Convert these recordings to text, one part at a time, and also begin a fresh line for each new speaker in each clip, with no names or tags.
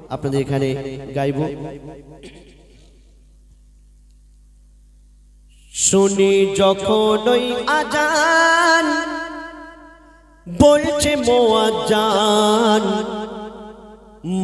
আপনাদের এখানে গাইব। শুনি যখন ওই আজান বলছে মুয়াজ্জিন,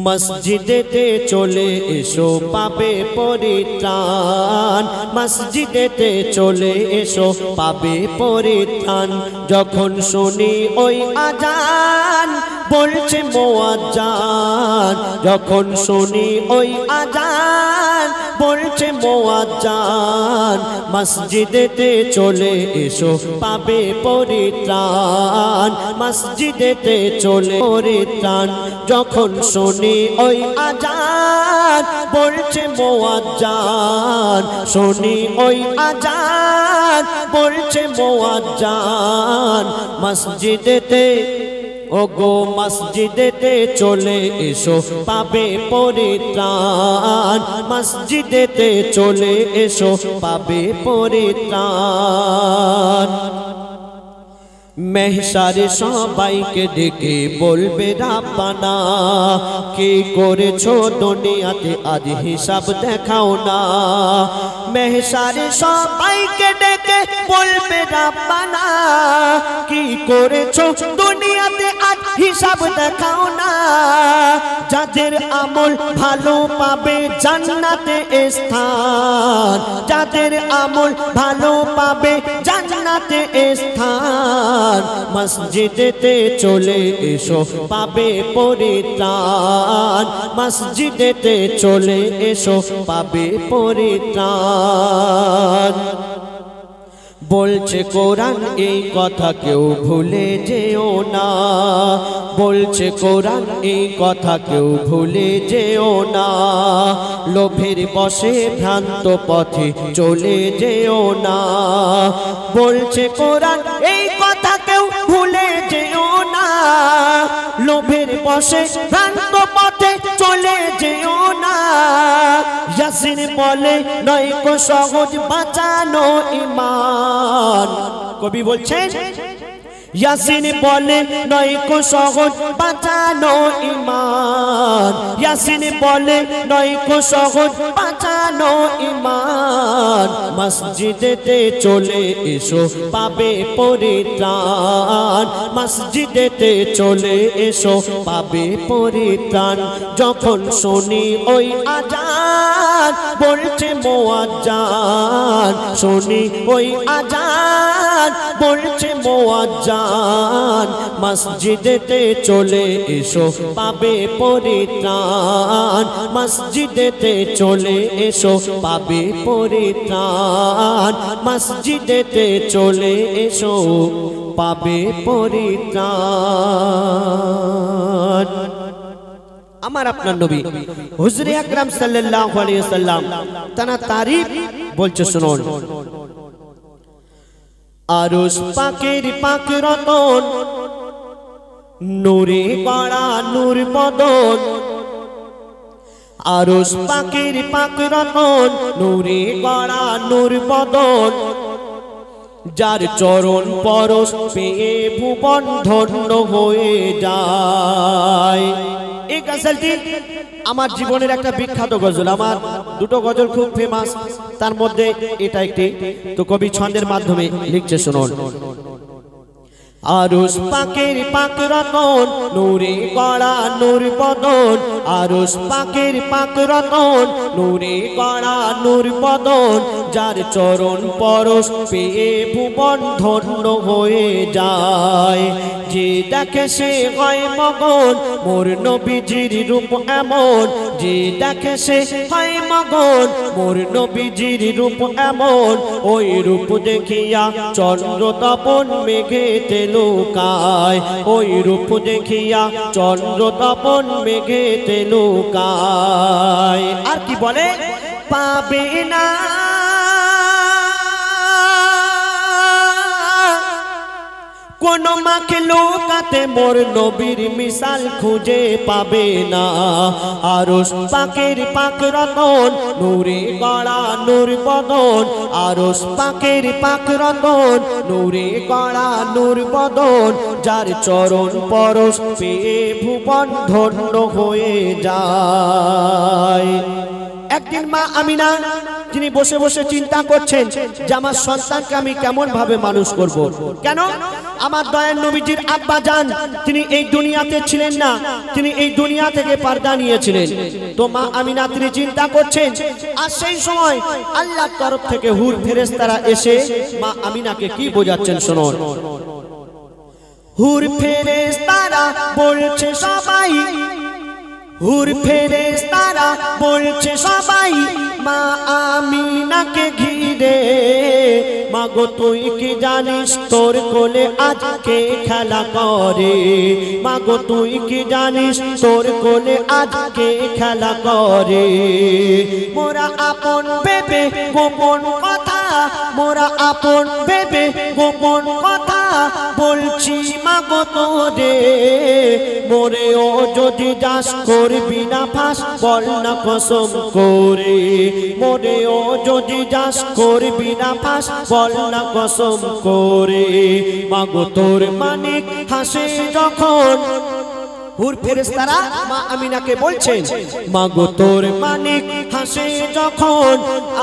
মসজিদেতে চলে এসো পাবে পরিত্রাণ, মসজিদেতে চলে এসো পাবে পরিত্রাণ। যখন শুনি ওই আজান বলছে মুয়াজ্জিন, যখন শুনি ওই আজান বলছে মুয়াজ্জিন, মসজিদেতে চলে এসো পাবে পরিত্রাণ, মসজিদেতে চলে পরিত্রাণ। যখন শুনি ওই আজান বলছে মুয়াজ্জিন, শুনি ওই আজান বলছে মুয়াজ্জিন, মসজিদেতে ওগো মসজিদেতে চলে এসো পাবে পরিত্রাণ, মসজিদেতে চলে এসো পাবে পরিত্রাণ। মেহশারে সবাইকে ডেকে বলবে রাব্বানা, কি করেছো দুনিয়াতে আজ হিসাব দেখাও না। মেহশারে সবাইকে ডেকে বলবে রাব্বানা, কি করেছো দুনিয়াতে আজ হিসাব দেখাও না। যাদের আমল ভালো পাবে জান্নাতে স্থান, যাদের আমল ভালো পাবে জান্নাতে স্থান, মসজিদেতে চলে এসো পাবে পরিত্রাণ, মসজিদেতে চলে এসো পাবে পরিত্রাণ। বলছে কোরআন এই কথা কেউ ভুলে যেও না, বলছে কোরআন এই কথা কেউ ভুলে যেও না। লোভের বশে ভ্রান্ত পথে চলে যেও না, বলছে কোরআন এই কথা কেউ ভুলে যেও না। লোভের বশে ভ্রান্ত পথে চলে যেও না। ইয়াসিন বলে নয় কো সহজ বাঁচানো ঈমান, কবি বলছেন ইয়াসিন বলে নয় কো সহজ বাঁচানো ঈমান, ইয়াসিন বলে নয় কো সহজ বাঁচানো ঈমান। মসজিদেতে চলে এসো পাবে পরিত্রাণ, মসজিদেতে চলে এসো পাবে পরিত্রাণ। যখন শুনি ওই আজান বলছে মুয়াজ্জিন, শুনি ওই আজান বলছে মুয়াজ্জিন, মসজিদেতে চলে এসো পাবে পরিত্রাণ, মসজিদেতে চলে এসো পাবে পরিত্রাণ, মসজিদেতে চলে এসো পাবে পরিত্রাণ। আমার আপনার নবী হুজুরে আকরাম সাল্লাল্লাহু আলাইহি ওয়াসাল্লাম তার তারিফ বলছে শুনুন। আরশ পাকের পাক রতন, নূরে গড়া নূর বদন, আরশ পাকের পাক রতন, নূরে গড়া নূর বদন। যার চরণ পরশ পেয়ে ভুবন ধন্য হয়ে যায়। এই গজলটি আমার জীবনের একটা বিখ্যাত গজল। আমার দুটো গজল খুব ফেমাস, তার মধ্যে এটা একটি। তো কবি ছন্দের মাধ্যমে লিখছে শুনুন। আরশ পাকের পাক রতন, নূরে গড়া নূর বদন, আরশ পাকের পাক রতন, নূরে গড়া নূর বদন। যার চরণ পরশ পেয়ে ভুবন ধন্য হয়ে যায়। যে দেখে সে হয় মগন, মোর নবীজির রূপ এমন। যে দেখে সে হয় মগন, মোর নবীজির রূপ এমন। ওই রূপ দেখিয়া চন্দ্র তপন মেঘেতে লুকায়, ওই রূপ দেখিয়া চন্দ্র তপন মেঘেতে লুকায়। আর কি বলে? পাবে না কোন মাখলুকাতে মোর নবীর মিসাল খুঁজে পাবে না। আরশ পাকের পাক রতন নূরে গড়া নূর বদন, আরশ পাকের পাক রতন নূরে গড়া নূর বদন, যার চরণ পরশ পেয়ে ভুবন ধন্য হয়ে যায়। একদিন মা আমিনা তিনি বসে বসে চিন্তা করছেন যে আমার সন্তানকে আমি কেমন ভাবে মানুষ করব। কেন? আমার দয়ার নবীজির আব্বা জান তিনি এই দুনিয়াতে ছিলেন না, তিনি এই দুনিয়া থেকে পর্দা নিয়েছিলেন। তো মা আমিনা তিনি চিন্তা করছেন, আর সেই সময় আল্লাহর তরফ থেকে হুর ফেরেশতারা এসে মা আমিনাকে কি বোঝাচ্ছেন শুনুন। হুর ফেরেশতারা বলছে সবাই, হুর ফেরেশতারা বলছে সবাই মা আমিনাকে ঘিরে, মাগো তুই কি জানিস তোর কোলে আজকে খেলা করে, মাগো তুই কি জানিস তোর কোলে আজকে খেলা করে। মোরা আপন ভেবে গোপন কথা, মোরা আপন ভেবে গোপন কথা বলছি মাগো তোরে, মোরেও যদি যাস করবি না ফাঁস বল না কসম করে, মোরেও যদি যাস করবি না ফাঁস বল না কসম করে। মাগো তোর মানিক হাসে যখন, হুর ফেরেশতারা মা আমিনাকে বলছেন মাগো তোর মানিক হাসে যখন,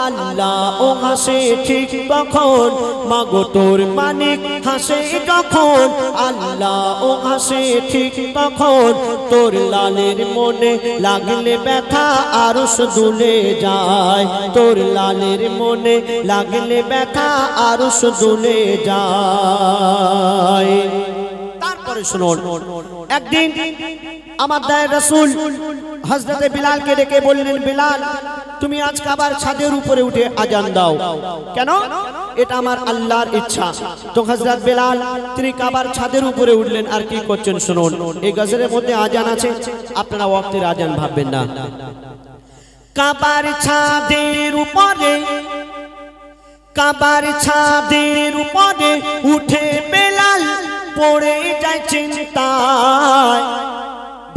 আল্লাহ ও হাসে ঠিক তখন, মাগো তোর মানিক হাসে যখন, আল্লাহ ও হাসে ঠিক তখন, তোর লালের মনে লাগলে ব্যথা আরশ দুলে যায়, তোর লালের মনে লাগলে ব্যথা আরশ দুলে যায়। তারপরে শুনুন, একদিন আমার দয়ার রাসূল হযরতে বিলালকে ডেকে বললেন, বিলাল তুমি আজ কাবার ছাদের উপরে উঠে আজান দাও। কেন? এটা আমার আল্লাহর ইচ্ছা। তো হযরত বিলাল তিনি কাবার ছাদের উপরে উঠলেন, আর কি করছেন শুনুন। এই গজলের মধ্যে আজান আছে, আপনারা ওয়াক্তের আজান ভাববেন না। কাবার ছাদের উপরে, কাবার ছাদের উপরে উঠে বেলাল পড়ে যায় চিন্তায়,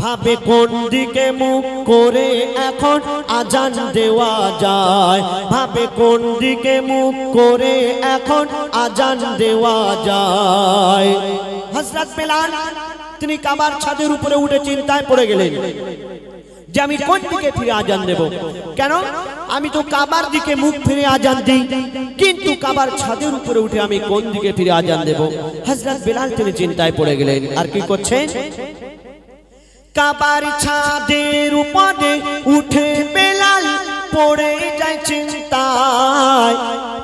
ভাবে কোন দিকে মুখ করে এখন আজান দেওয়া যায়, ভাবে কোন দিকে মুখ করে এখন আজান দেওয়া যায়। হযরত বেলাল তিনি কাবার ছাদের উপরে উঠে চিন্তায় পড়ে গেলেন যে আমি কোন দিকে ফিরে আজান দেব। কেন? আমি তো কাবার দিকে মুখ ফিরে আজান দিই, কিন্তু কাবার ছাদের উপরে উঠে আমি কোন দিকে ফিরে আজান দেব। হযরত বিলাল তিনি চিন্তায় পড়ে গেলেন, আর কি করছেন। কাবার ছাদের উপরে উঠে বেলাল পড়ে যায় চিন্তায়,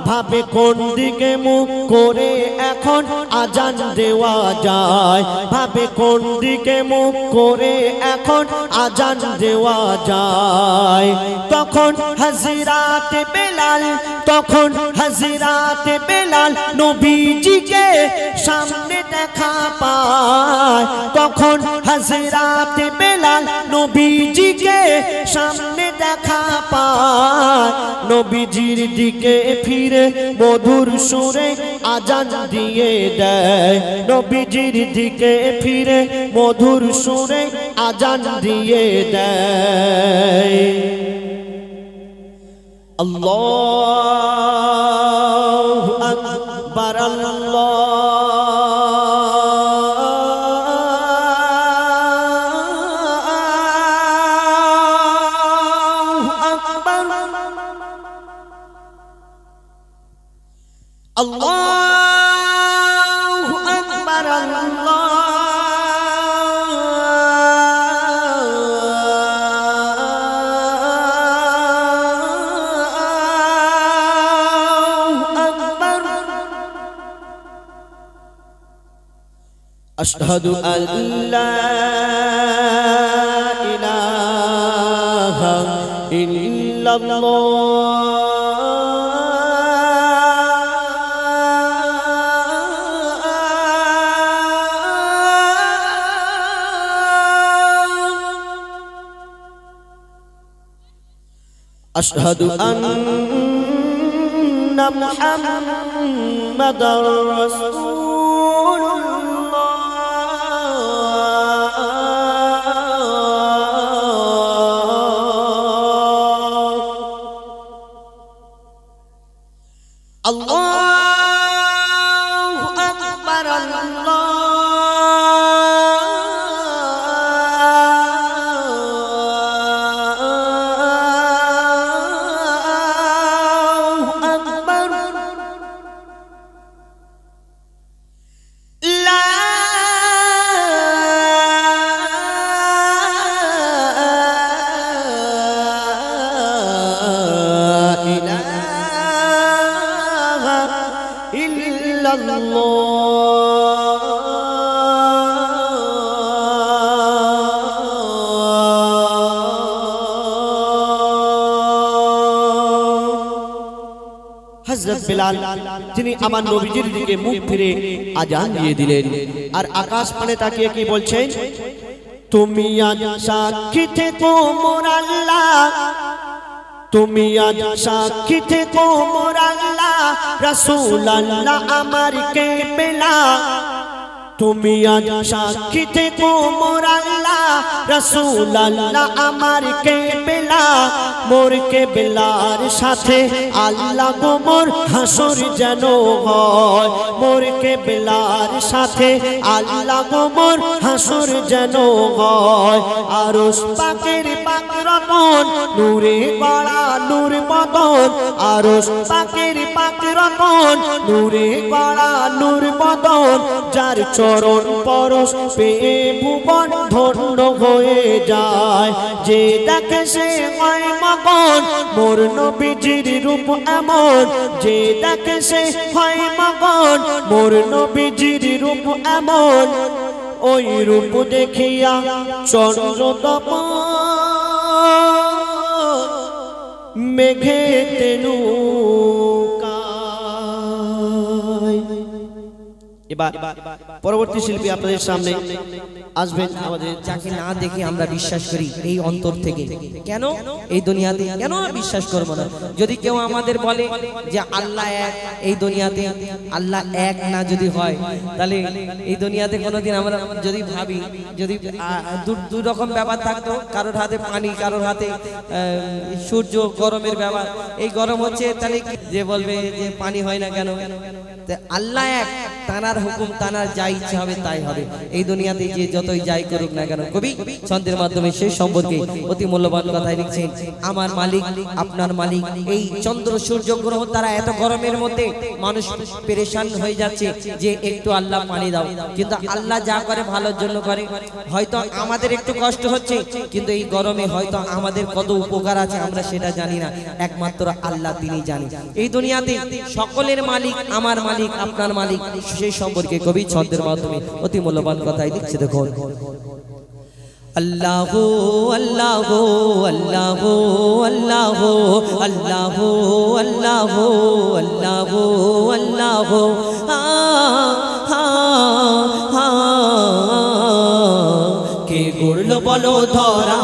ভাবে কোন দিকে মুখ করে এখন আজান দেওয়া যায়, ভাবে কোন দিকে মুখ করে এখন আজান দেওয়া যায়। তখন হযরত বেলাল, তখন হযরত বেলাল নবীজিকে সামনে দেখা পায়, তখন হযরত বেলাল নবীজিকে সামনে দেখা পায়, নবীজির দিকে ফিরে মধুর সুরে আজান দিয়ে দেয়, নবীজির দিকে ফিরে মধুর সুরে আজান দিয়ে দেয়। আল্লাহু আকবার, আল্লাহু আকবার, আশহাদু আল্লা ইলাহা ইল্লাল্লাহ আশহাদু আন্না মুহাম্মাদার রাসূলুল্লাহ হযরত বিলাল তিনি আমার নবীজির দিকে মুখ ফিরে আজান দিয়ে দিলেন আর আকাশ পানে তাকিয়ে কি বলছেন তুমি আজ সাক্ষী থেকো মোর আল্লাহ তুমি আজ সাক্ষী থেকো মোর আল্লাহ রাসূল আল্লাহ আমার কেবলা তুমি আজ সাক্ষী থেকো মোর আল্লাহ রাসূল আল্লাহ আমার কেবলা মোর কেবলার সাথে আল্লাহ গো মোর হাসর যেন হয় মোর কেবলার সাথে আল্লাহ গো মোর হাসর যেন হয় আরশ পাকের পাক রতন নূরে গড়া নূর বদন আরশ পাকের পাক রতন নূরে গড়া নূর বদন যার চরণ পরশ পেয়ে ভুবন ধন্য হয়ে যায় যে দেখে সে হয় মগন মোর নবীজির রূপ এমন যে দেখে সে হয় মগন মোর নবীজির রূপ এমন ওই রূপ দেখিয়া চন্দ্রতপন মেঘেতে নৌকায় এবার পরবর্তী শিল্পী আপনাদের সামনে আসবেন আমাদের
যাকে না দেখে আমরা বিশ্বাস করি এই অন্তর থেকে কেন এই দুনিয়াতে কেন বিশ্বাস করব না যদি কেউ আমাদের বলে যে আল্লাহ এক এই দুনিয়াতে আল্লাহ এক না যদি হয় তাহলে এই দুনিয়াতে কোনোদিন আমরা যদি ভাবি যদি দুই রকম ব্যাপার থাকতো কারোর হাতে পানি কারোর হাতে সূর্য গরমের ব্যাপার এই গরম হচ্ছে তাহলে যে বলবে যে পানি হয় না কেন আল্লাহ এক তানার হুকুম তানার যা ইচ্ছা হবে তাই হবে এই দুনিয়াতে যে যতই যাই করুক না কেন কবি ছন্দের মাধ্যমে সেই সম্পর্কে অতি মূল্যবান কথাই লিখছেন আমার মালিক আপনার মালিক এই চন্দ্র সূর্য গ্রহ তারা এত গরমের মধ্যে মানুষ পেরেশান হয়ে যাচ্ছে যে একটু আল্লাহ পানি দাও কিন্তু আল্লাহ যা করে ভালোর জন্য করে হয়তো আমাদের একটু কষ্ট হচ্ছে কিন্তু এই গরমে হয়তো আমাদের কত উপকার আছে আমরা সেটা জানি না একমাত্র আল্লাহ তিনি জানেন এই দুনিয়াতে সকলের মালিক আমার মালিক আপনার মালিক সেই সম্পর্কে কবি ছন্দের মাধ্যমে অতি মূল্যবান কথাই লিখছে দেখুন আল্লাহু আল্লাহু আল্লাহু আল্লাহু আল্লাহু আল্লাহু আল্লাহু আল্লাহু কে গড়লো বলো ধরা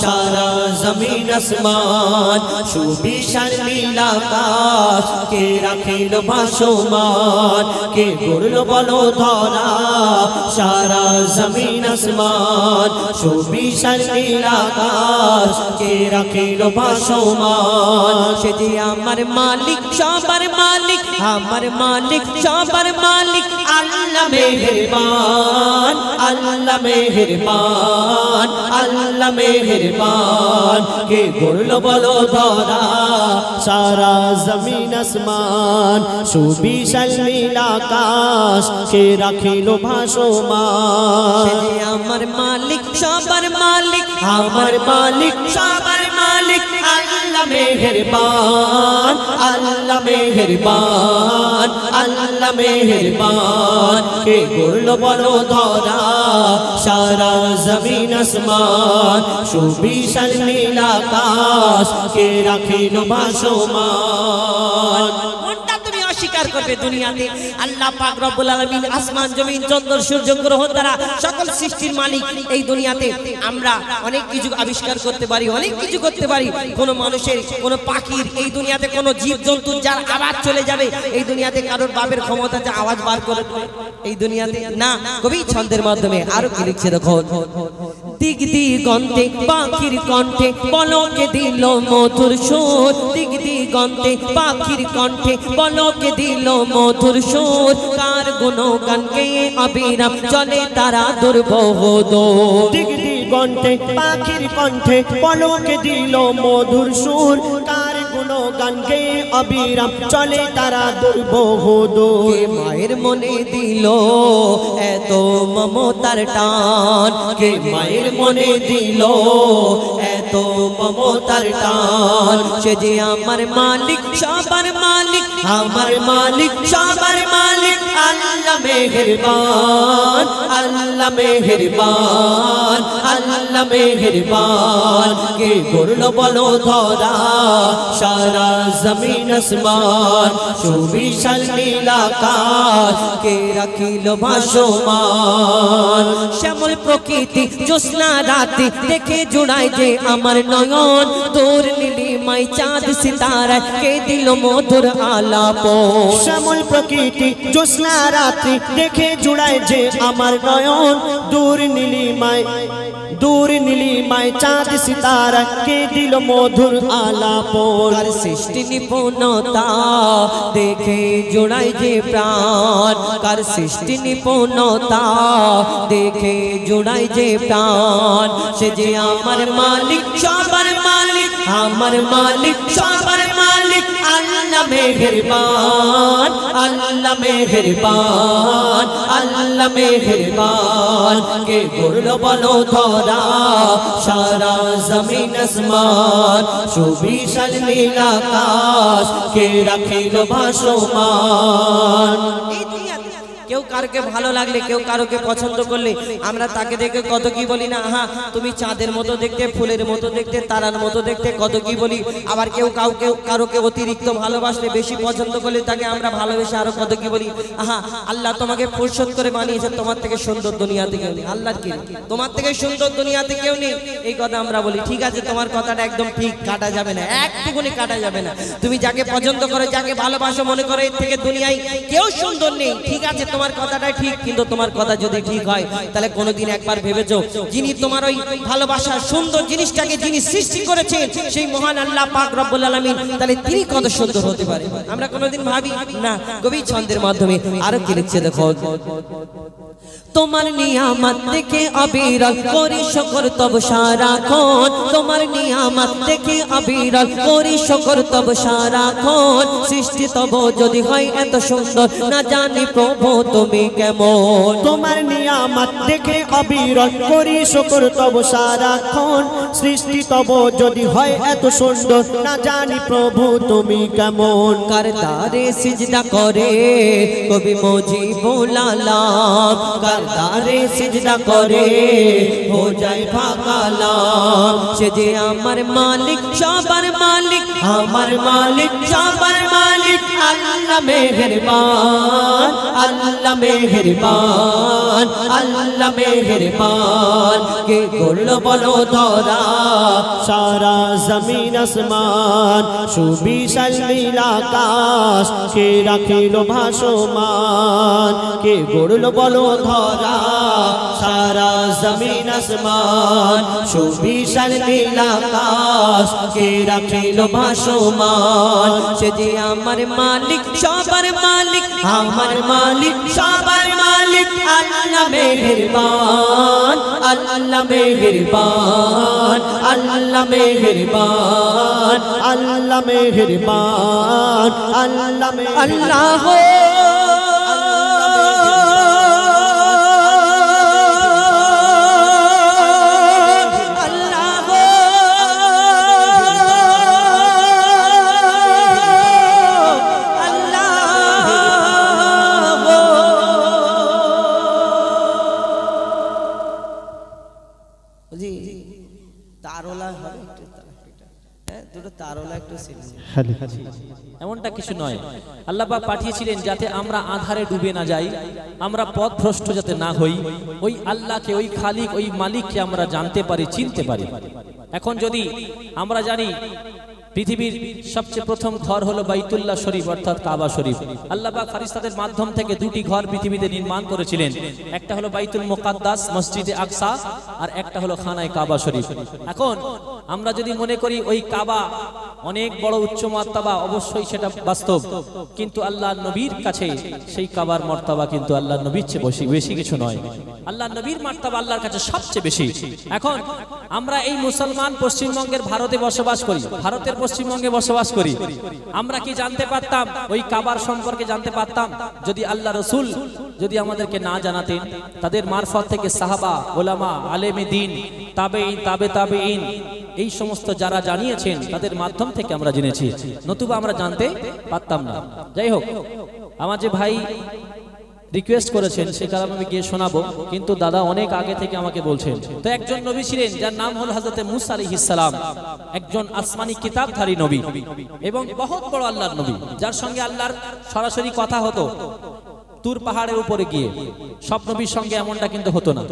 সারা জমিন আসমান সুবিশাল নীল আকাশ কে রাখিল ভাসমান কে গড়লো বলো ধরা সারা জমিন আসমান সুবিশাল নীল আকাশ কে রাখিল ভাসমান সে যে আমার মালিক সবার মালিক আমার মালিক সবার মালিক আল্লাহ মেহেরবান আল্লাহ মেহেরবান আল্লাহ মেহেরবান কে গড়লো বলো ধরা সারা জমিন আসমান সুবিশাল নীল আকাশ কে রাখিল ভাসমান আমার মালিক সবার মালিক আমার মালিক সবার মালিক আল্লাহ মেহেরবান আল্লাহ মেহেরবান আল্লাহ মেহেরবান কে গড়লো বলো ধরা সারা জমিন আসমান সুবিশাল নীল আকাশ কে রাখিল ভাসমান স্বীকার করবে দুনিয়াতে আল্লাহ পাক রব্বুল আলামিন আসমান জমিন চন্দ্র সূর্য গ্রহ তারা সকল সৃষ্টির মালিক এই দুনিয়াতে আমরা অনেক কিছু আবিষ্কার করতে পারি অনেক কিছু করতে পারি কোন মানুষের কোন পাখির এই দুনিয়াতে কোন জীবজন্তু যার আওয়াজ চলে যাবে এই দুনিয়াতে কারোর বাপের ক্ষমতা যে আওয়াজ বার করে এই দুনিয়াতে না কবি ছন্দের মাধ্যমে আরো কি লিখছে দেখো দিক দিগন্তে পাখির কণ্ঠে পলকে দিল মধুর সুর দিক দিগন্তে পাখির কণ্ঠে পলকে দিল মধুর সুর কার গুণগান গেয়ে অবিরাম চলে তারা দুর্বহ দোর
দিক দিগন্তে পাখির কণ্ঠে পলকে দিল মধুর সুর কার গুণগান গেয়ে অবিরাম চলে তারা দুর্বহ দোর
কে মায়ের মনে দিল এত মমতার টান কে মায়ের মনে দিল এত মমতার টান সে যে আমার মালিক সবার মালিক আমার মালিক সবার মালিক
আল্লাহ মেহেরবান, আল্লাহ মেহেরবান, আল্লাহ মেহেরবান। কে করলো বলো ধরা সারা জমিন আসমান, সুবিশাল নীল আকাশ কে রাখিল ভাসমান।
শ্যামল প্রকৃতি জ্যোৎস্না রাতে দেখে জোড়ায় যে আমার নয়ন, তোর নীলিমায় চাঁদ সিতারায় কে দিল মধুর আলাপন।
শ্যামল প্রকৃতি জ্যোৎস্না রাত্রি দেখে জুড়ায় যে আমার নয়ন, দূর নীলিমায় চাঁদ সিতারা কে দিল মধুর আলাপন।
কার সৃষ্টি নিপুণতা দেখে জোড়ায় যে প্রাণ, কার সৃষ্টি নিপুণতা দেখে জোড়ায় যে প্রাণ। সে যে আমার মালিক সবার মালিক, আমার মালিক সবার মালিক। আল্লাহ মেহেরবান, আল্লাহ মেহেরবান, আল্লাহ মেহেরবান। কে করলো বলো ধরা সারা জমিন আসমান, সুবিশাল নীল আকাশ কে রাখিল ভাসমান। কেউ কারোকে ভালো লাগলে, কেউ কারোকে পছন্দ করলে আমরা তাকে দেখে কত কি বলি না, হ্যাঁ তুমি চাঁদের মতো দেখতে, ফুলের মতো দেখতে, তারার মতো দেখতে, কত কি বলি। আবার কেউ কারোকে অতিরিক্ত ভালোবাসলে, বেশি পছন্দ করলে তাকে আমরা ভালোবেসে আরো কত কি বলি। হ্যাঁ আল্লাহ তোমাকে ফুরসত করে বানিয়েছে, তোমার থেকে সুন্দর দুনিয়াতে কেউ নেই। আল্লাহর কি, তোমার থেকে সুন্দর দুনিয়াতে কেউ নেই, এই কথা আমরা বলি। ঠিক আছে, তোমার কথাটা একদম ঠিক, কাটা যাবে না, একটুকুনি কাটা যাবে না। তুমি যাকে পছন্দ করো, যাকে ভালোবাসো, মনে করো এর থেকে দুনিয়ায় কেউ সুন্দর নেই। ঠিক আছে, তোমার কথাটাই ঠিক, কিন্তু তোমার কথা যদি ঠিক হয় তাহলে কোনোদিন একবার ভেবেছো যিনি তোমার ওই ভালোবাসা সুন্দর জিনিসটাকে যিনি সৃষ্টি করেছেন সেই মহান আল্লাহ পাক রব্বুল আলামিন, তাহলে তিনি কত সুন্দর হতে পারে? আমরা কোনোদিন ভাবি না। কবি ছন্দের মাধ্যমে আরো কি লিখছে দেখো। তোমার নিয়ামত দেখে অবিরল করি শুকর তব সারাক্ষণ, তোমার নিয়ামত দেখে অবিরল করি শুকর তব সারাক্ষণ। সৃষ্টি তব যদি হয় এত সুন্দর, না জানি প্রভু তুমি কেমন।
তোমার নিয়ামত দেখে অবিরল করি শুকর তব সারাক্ষণ, সৃষ্টি তব যদি হয় এত সুন্দর, না জানি প্রভু তুমি কেমন।
কার দারে সিজদা করে কবি মুজিবুল আলম, কার দারে সিজদা করে হো যায় ফাকালাম। সে যে আমার মালিক সবার মালিক, আমার মালিক সবার মালিক।
আল্লাহ মেহেরবান, আল্লাহ মেহেরবান, আল্লাহ মেহেরবান। কে করলো বলো ধরা সারা জমিন আসমান, সুবিশাল নীল আকাশ কে রাখিল ভাসমান। কে করলো বলো ধরা সারা জমিন আসমান, সুবিশাল নীল আকাশ কে রাখিল ভাসমান।
সে যে আমার মালিক সবার মালিক,
আমার মালিক সবার মালিক। আল্লাহ মেহেরবান, আল্লাহ মেহেরবান, আল্লাহ মেহেরবান, আল্লাহ মেহেরবান, আল্লাহ
আল্লাহ
এমনটা কিছু নয়। আল্লাহ পাক পাঠিয়েছিলেন যাতে আমরা আধারে ডুবে না যাই, আমরা পথভ্রষ্ট যাতে না হই। ওই আল্লাহকে, ওই খালিক, ওই মালিককে আমরা জানতে পারি, চিনতে পারি। এখন যদি আমরা জানি পৃথিবীর সবচেয়ে প্রথম ঘর হলো বাইতুল্লাহ শরীফ অর্থাৎ কাবা শরীফ। আল্লাহ পাক ফেরেশতাদের মাধ্যম থেকে দুটি ঘর পৃথিবীতে নির্মাণ করেছিলেন। একটা হলো বাইতুল মুকাদ্দাস মসজিদে আকসা, আর একটা হলো খানায় কাবা শরীফ। এখন আমরা যদি মনে করি ওই কাবা অনেক বড় উচ্চ মর্তবা, অবশ্যই সেটা বাস্তব, কিন্তু আল্লাহ নবীর কাছে সেই কাবার মর্তবা কিন্তু আল্লাহ নবীর চেয়ে বেশি কিছু নয়। আল্লাহ নবীর মর্তবা আল্লাহর কাছে সবচেয়ে বেশি। এখন আমরা এই মুসলমান পশ্চিমবঙ্গের ভারতে বসবাস করি, ভারতের পশ্চিমবঙ্গে বসবাস করি। আমরা কি জানতে পারতাম ওই কাবার সম্পর্কে জানতে পারতাম যদি আল্লাহ রসুল যদি আমাদেরকে না জানাতেন? তাদের মারফত থেকে সাহাবা, ওলামা, আলেমে দ্বীন, তাবেঈন, তাবেঈন এই সমস্ত যারা জানিয়েছেন তাদের মাধ্যম থেকে আমরা জেনেছি, নতুবা আমরা জানতে পারতাম না। যাই হোক, আমার যে ভাই রিকোয়েস্ট করেছেন, সে কালাম আমি গিয়ে শোনাবো, কিন্তু দাদা অনেক আগে থেকে আমাকে বলছেন। তো একজন নবী ছিলেন যার নাম হলো হযরতে মূসা আলাইহিস সালাম, একজন আসমানি কিতাবধারী নবী এবং বহুত বড় আল্লাহর নবী, যার সঙ্গে আল্লাহর সরাসরি কথা হতো তুর পাহাড়ের উপরে গিয়ে। সব নবীর সঙ্গে এমনটা কিন্তু হতো না।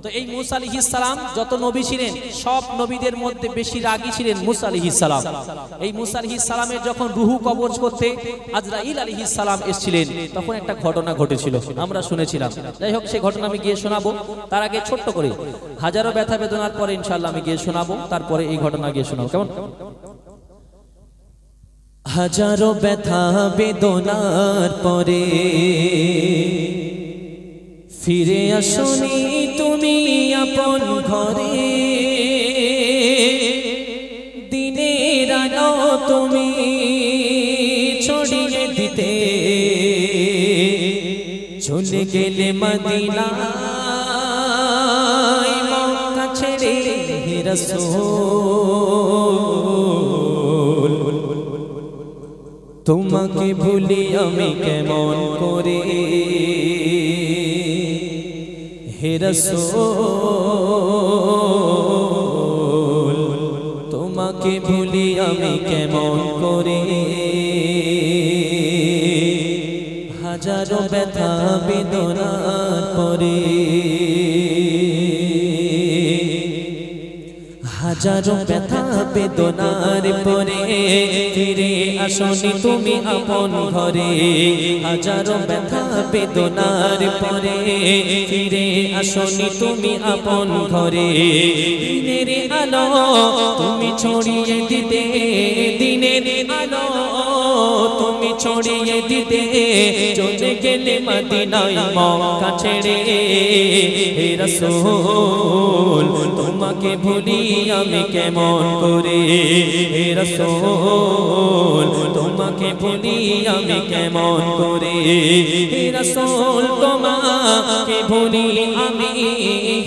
তো এই মূসা আলাইহিস সালাম যত নবী ছিলেন, সব নবীদের মধ্যে বেশি রাগী ছিলেন মূসা আলাইহিস সালাম। এই মূসা আলাইহিস সালামের যখন রুহু কবজ করতে আজরাইল আলাইহিস সালাম এসেছিলেন, তখন একটা ঘটনা ঘটেছিল, আমরা শুনেছিলাম। যাই হোক, সেই ঘটনা আমি গিয়ে শোনাবো। তার আগে ছোট্ট করে হাজারো ব্যথা বেদনার পরে ইনশাআল্লাহ আমি গিয়ে শোনাবো, তারপরে এই ঘটনা গিয়ে শোনাবো, কেমন? হাজারো ব্যথা বেদনার পরে ফিরে আসনি তুমি আপন ঘরে, দিনের আলো তুমি ছড়িয়ে দিতে চলে গেলে মদিনায়, মক্কা ছেড়ে হে রাসূল। তোমাকে ভুলি আমি কেমন করে হে রাসূল, তোমাকে ভুলি আমি কেমন করে। হাজারো ব্যথা বেদনার পরে, হাজারো ব্যথা বেদনার পরে ফিরে আসনি তুমি আপন ঘরে। হাজারো ব্যথা বেদনার পরে ফিরে আসনি তুমি আপন ঘরে। দিনের আলো তুমি ছড়িয়ে দিতে, দিনের আলো তুমি ছড়িয়ে দিতে চলে গেলে মদিনায়, মক্কা ছেড়ে হে রাসূল। তোমাকে ভুলি আমি কেমন করে হে রাসূল, তোমাকে ভুলি আমি কেমন করে হে রাসূল, তোমাকে ভুলি আমি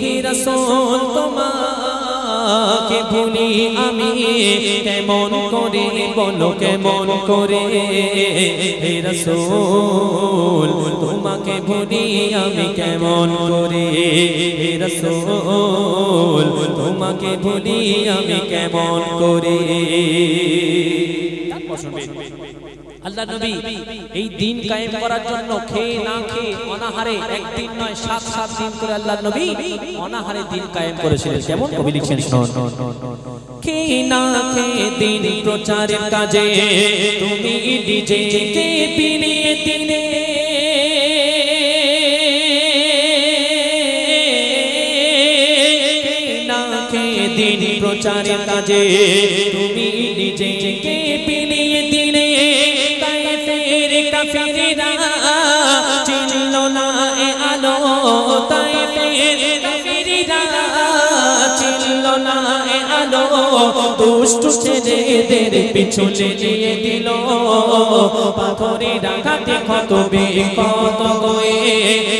হে রাসূল, তোমাকে ভুলি আমি কেমন করে, বলো কেমন করে হে রাসূল, তোমাকে ভুলি আমি কেমন করে হে রাসূল, তোমাকে ভুলি আমি কেমন করে। আল্লাহ নবী এই দিন কায়েম করার জন্য খেয়ে না খেয়ে অনাহারে একদিন নয় 7 দিন করে আল্লাহ নবী অনাহারে দিন কায়েম করেছিলেন। কেমন কবি লিখছেন, খেয়ে না খেয়ে দিন প্রচারের কাজে তুমি নিজেকে বিলিয়ে দিলে, দিন প্রচারের কাজে তুমি নিজেকে বিলিয়ে দিলে। তায়েফের কাফিররা চিনল না এ আলো, তায়েফের কাফিররা চিনল না এ আলো, দুষ্ট ছেলেদের পিছনে নিয়ে দিল। পাথরের আঘাতে ক্ষত বিক্ষত হয়ে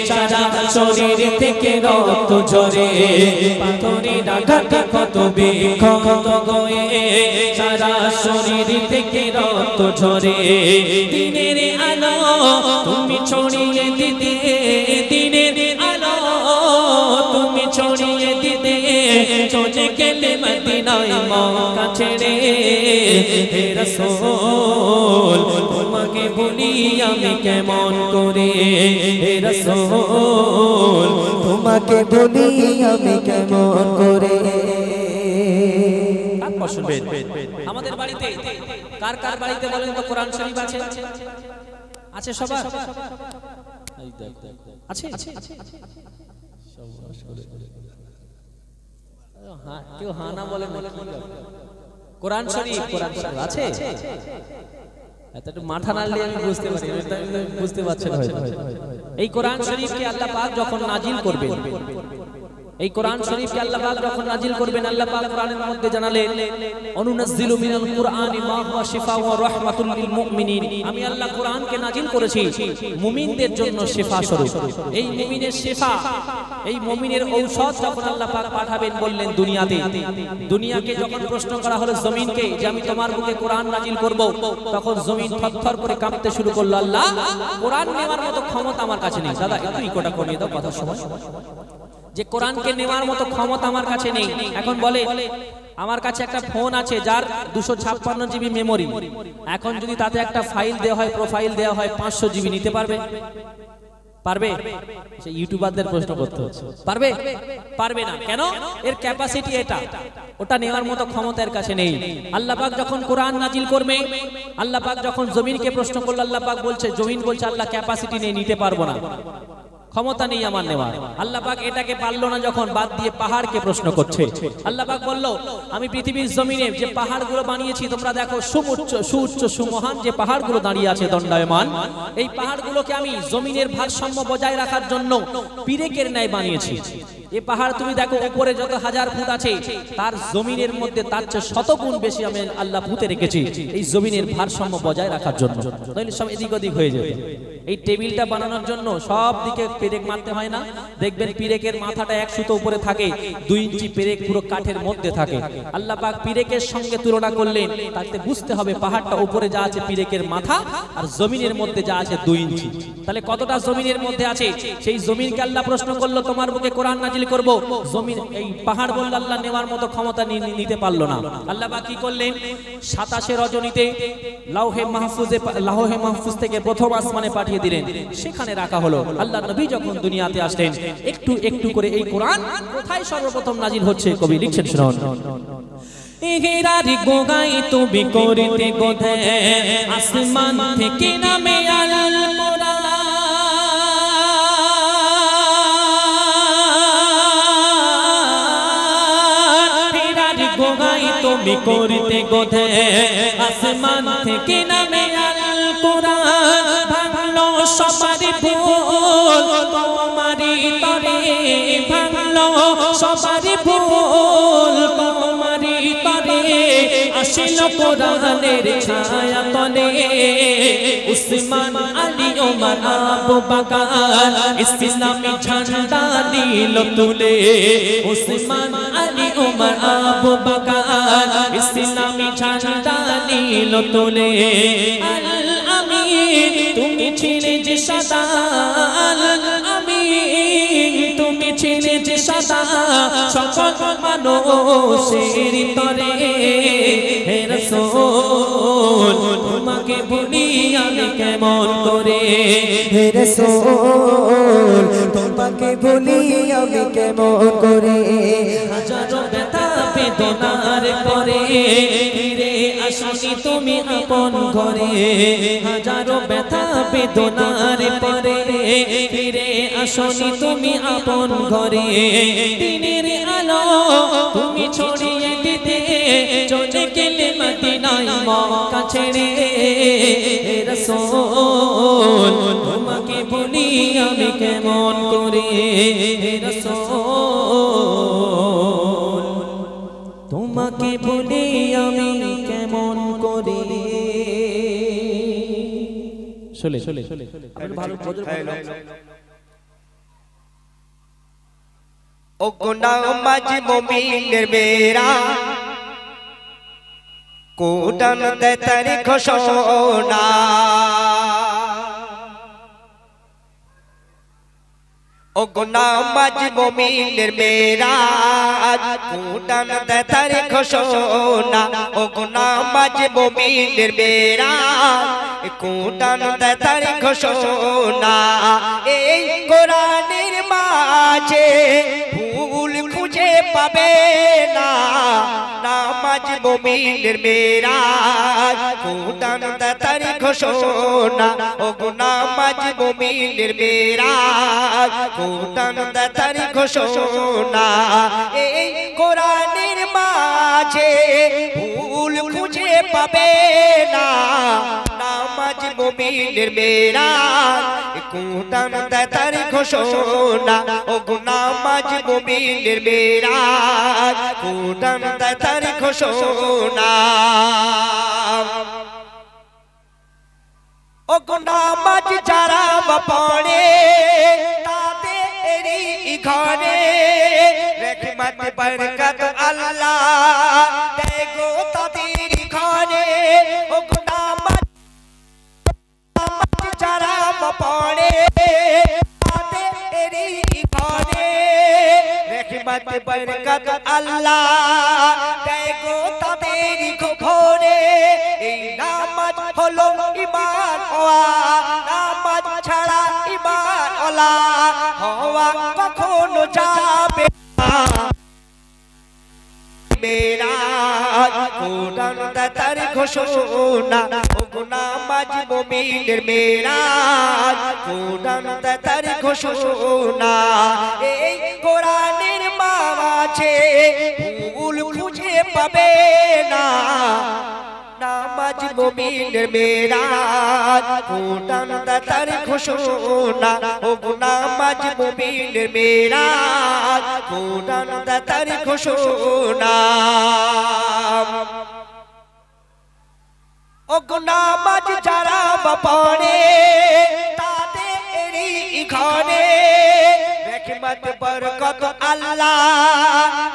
সারা শরীর থেকে রক্ত ঝরে, পাথরের আঘাতে ক্ষত বিক্ষত হয়ে সারা শরীর থেকে রক্ত ঝরে। দিনের আলো তুমি ছড়িয়ে দিতে, দিনের আলো তুমি ছড়িয়ে দিতে চলে গেলে মদিনায়, মক্কা ছেড়ে হে রাসূল, তোমাকে ভুলি আমি কেমন করে হে রাসূল, তোমাকে ভুলি আমি কেমন করে। আমাদের বাড়িতে কার কার বাড়িতে বলেন তো কোরআন শরীফ আছে? আছে সবার? আছে? কেউ হ্যাঁ না বলেন না। কোরআন শরীফ, কোরআন শরীফ আছে? একটু মাথা নাড়লে আমি বুঝতে পারি, বুঝতে পারছেন হয়তো। এই কোরআন শরীফকে আল্লাহ পাক যখন নাজিল করবেন, এই কোরআন শরীফকে আল্লাহ পাক যখন নাজিল করবেন, আল্লাহ পাক কোরআনের মধ্যে জানালেন অনুনাজ্জিলু মিনাল কুরআনি মা হুয়া শিফা ওয়া রাহমাতুল লিল মুমিনিন। আমি আল্লাহ কোরআনকে নাজিল করেছি মুমিনদের জন্য শিফা স্বরূপ। এই মুমিনের শিফা, এই মুমিনের ঔষধ যখন আল্লাহ পাক পাঠাবেন বললেন দুনিয়াতে, দুনিয়াকে যখন প্রশ্ন করা হলো জমিনকে যে আমি তোমার বুকে কোরআন নাজিল করব, তখন জমিন থরথর করে কাঁপতে শুরু করলো, আল্লাহ কোরআন নেওয়ার মতো ক্ষমতা আমার কাছে নেই। দাদা একটু ইকোটা কমিয়ে দাও কথা সময়, যে কোরআনকে নেওয়ার মতো ক্ষমতা আমার কাছে নেই। এখন বলে আমার কাছে একটা ফোন আছে যার 256 জিবি মেমোরি, এখন যদি তাতে একটা ফাইল দেওয়া হয়, প্রোফাইল দেওয়া হয় 500 জিবি, নিতে পারবে? পারবে? সেই ইউটিউবারদের প্রশ্ন করতে হচ্ছে, পারবে? পারবে না। কেন? এর ক্যাপাসিটি এটা, ওটা নেওয়ার মতো ক্ষমতা এর কাছে নেই। আল্লাহ পাক যখন কোরআন নাজিল করবে, আল্লাহ পাক যখন জমিনকে প্রশ্ন করলো, আল্লাহ পাক বলছে, জমিন বলছে আল্লাহ ক্যাপাসিটি নেই, নিতে পারবো না, ক্ষমতা নেই আমার নেওয়ার। আল্লাহ পাক এটাকে পারলো না যখন, বাদ দিয়ে পাহাড়কে প্রশ্ন করছে। আল্লাহ পাক বলল আমি পৃথিবীর জমিনে যে পাহাড়গুলো বানিয়েছি তোমরা দেখো, সুউচ্চ সুমহান যে পাহাড়গুলো দাঁড়িয়ে আছে দণ্ডায়মান, এই পাহাড়গুলোকে আমি জমিনের ভারসাম্য বজায় রাখার জন্য পিরেকের ন্যায় বানিয়েছি। এই পাহাড় তুমি দেখো উপরে যত 1000 ফুট আছে, তার জমিনের মধ্যে তার চেয়ে 100 গুণ বেশি আমি আল্লাহ পুঁতে রেখেছি এই জমিনের ভারসাম্য বজায় রাখার জন্য, তাহলে সব এদিক ওদিক হয়ে যাবে। এই টেবিলটা বানানোর জন্য সব দিকে পেরেক মারতে হয় না, দেখবেন পিরেকের মাথাটা 1 সুতো উপরে থাকে, 2 ইঞ্চি পেরেক পুরো কাঠের মধ্যে থাকে। আল্লাহ পাক পিরেকের সঙ্গে তুলনা করলেন, তাতে বুঝতে হবে পাহাড়টা উপরে যা আছে পিরেকের মাথা, আর জমিনের মধ্যে যা আছে 2 ইঞ্চি, তাহলে কতটা জমিনের মধ্যে আছে। সেই জমিনকে আল্লাহ প্রশ্ন করলো তোমার বুকে কোরআন নাজিল করব, জমিন এই পাহাড় বলল আল্লাহ নেওয়ার মতো ক্ষমতা নিতে পারলো না। আল্লাহ পাক কি করলেন, 27 রজনীতে লাউহে মাহফুজ থেকে প্রথম আসমানে পাঠিয়ে দিলেন, সেখানে রাখা হলো। আল্লাহ নবী যখন দুনিয়াতে আসলেন, একটু একটু করে এই কোরআন কোথায় সর্বপ্রথম নাজিল হচ্ছে, কবি লিখছেন শুনুন।
ইগরারি গোগাই তুমি করিতে গোধে, আসমান থেকে নামে আল কোরআন, ইগরারি গোগাই তুমি করিতে গোধে, আসমান থেকে নামে আল কোরআন, ভাঙলো সবারই ভুল তোমারই তরে, ভাঙলো সবারই ভুল তোমারই তরে, আসিল কোরআনের ছায়া তলে, উসমান আলী ওমর আবু বকর ইসলামী ঝান্ডা দিল তুলে, উসমান আলী ওমর আবু বকর ইসলামী ঝান্ডা দিল তুলে। আল আমিন তুমি ছিলে যে সদা, আল আমিন তুমি ছিলে যে সদা, সকল মানুষের তরে, হে রাসূল তোমাকে ভুলি আমি কেমন করে, হে রাসূল তোমাকে ভুলি আমি কেমন করে, হাজারো ব্যথা বেদনার পরে ফিরে আসনি তুমি আপন ঘরে, হাজারো ব্যথা বেদনার পরে ফিরে আসনি তুমি আপন ঘরে, দিনের আলো তুমি ছড়িয়ে দিতে চলে গেলে মদিনায় মক্কা ছেড়ে, হে রাসূল তোমাকে ভুলি আমি কেমন করে, হে রাসূল তোমাকে ভুলি আমি কেমন করে।
চলে আপনি ভালো বজর
ও গুনামাজ মুমিনের বেরা, কোরআন দে তার ঘোষণা, ও গুনামাজ মুমিনের বেরা, কোরআন দে তার ঘোষণা, ও গুনামাজ মুমিনের বেরা, কোরআন দে তার ঘোষণা, এই কোরআনের মাঝে ভুল খুঁজে পাবে না, নামাজ মুমিনের মেরা, কোরআন দে তার ঘোষণা, ও নামাজ মুমিনের মেরা, কোরআন দে তার ঘোষণা, এই কোরআনের মাঝে ভুল খুঁজে পাবে না, নামাজ মুমিনের মেরাজ কোরআন দেয় তার ঘোষণা ও গো নামাজ মুমিনের মেরাজ কোরআন দেয় তার ঘোষণা ও গো নামাজ যারা পড়ে তাদেরই ঘরে রহমত বরকত আল্লাহ দেয় গো তাদের ঘরে ও গো নামাজ যারা পড়ে তাদেরই ঘরে রহমত বরকত আল্লাহ দেয় গো তাদের ঘরে এই নামাজ হলো ঈমান হওয়া নামাজ ছাড়া ঈমান হওয়া কখনো যাবে না মেরাজ কোরআন দেয় তার ঘোষণা ও গো নামাজ মুমিনের মেরাজ কোরআন দেয় তার ঘোষণা এই কোরআনের মাঝে ভুল খুঁজে পাবে না নামাজ মুমিনের মেরাজ কোরআন দেয় তার ঘোষণা ও গো নামাজ মুমিনের মেরাজ কোরআন দেয় তার ঘোষণা ও গো নামাজ যারা পড়ে তাদেরই ঘরে রহমত বরকত আল্লাহ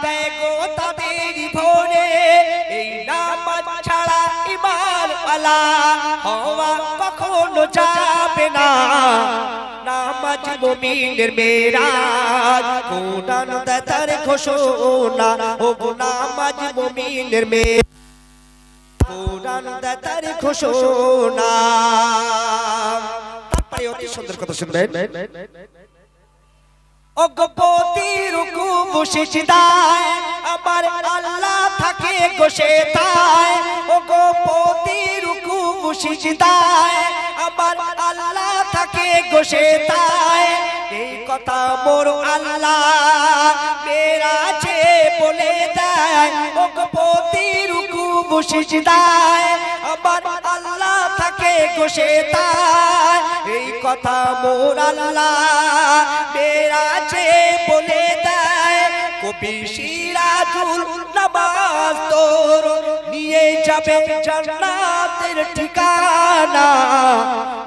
দেয় গো তাদের ভরে এই নামাজ ছাড়া ঈমান হওয়া কখনো যাবে না নামাজ মুমিনের মেরাজ কোরআন দেয় তার ঘোষণা ও গো নামাজ মুমিনের মেরাজ কোরআন দেয় তার ঘোষণা তারপরে অতি সুন্দর কথা শুনবেন ও গো প্রতি রুকু সিজদায় আমার আল্লাহ থাকে গো সেতায় ও গো প্রতি রুকু সিজদায় আমার আল্লাহ থাকে গো সেতায় এই কথা মোর আল্লাহ মেরাজে বলে দেয় ও গো প্রতি রুকু সিজদায় আমার আল্লাহ থাকে গো সেতায় এই কথা মোর আল্লাহ মেরাজে বলে দেয় কবি সিরাজুল নামাজ তোর নিয়ে যাবে জান্নাতের ঠিকানা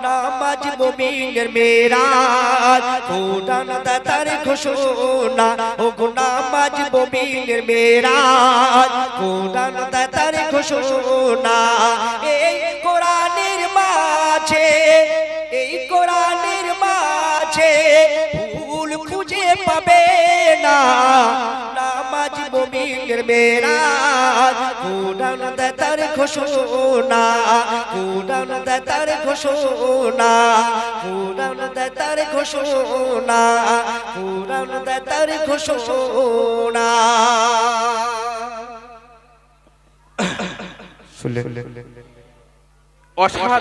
নামাজ মুমিনের মেরাজ কোরআন দেয় তার ঘোষণা ও গো নামাজ মুমিনের মেরাজ কোরআন দেয় তার ঘোষণা এই কোরআনের মাঝে ভুল খুঁজে পাবে না নামাজ মুমিনের মেরাজ কোরআন দেয় তার ঘোষণা কোরআন দেয় তার ঘোষণা কোরআন দেয় তার ঘোষণা কোরআন দেয় তার ঘোষণা
অসাধারণ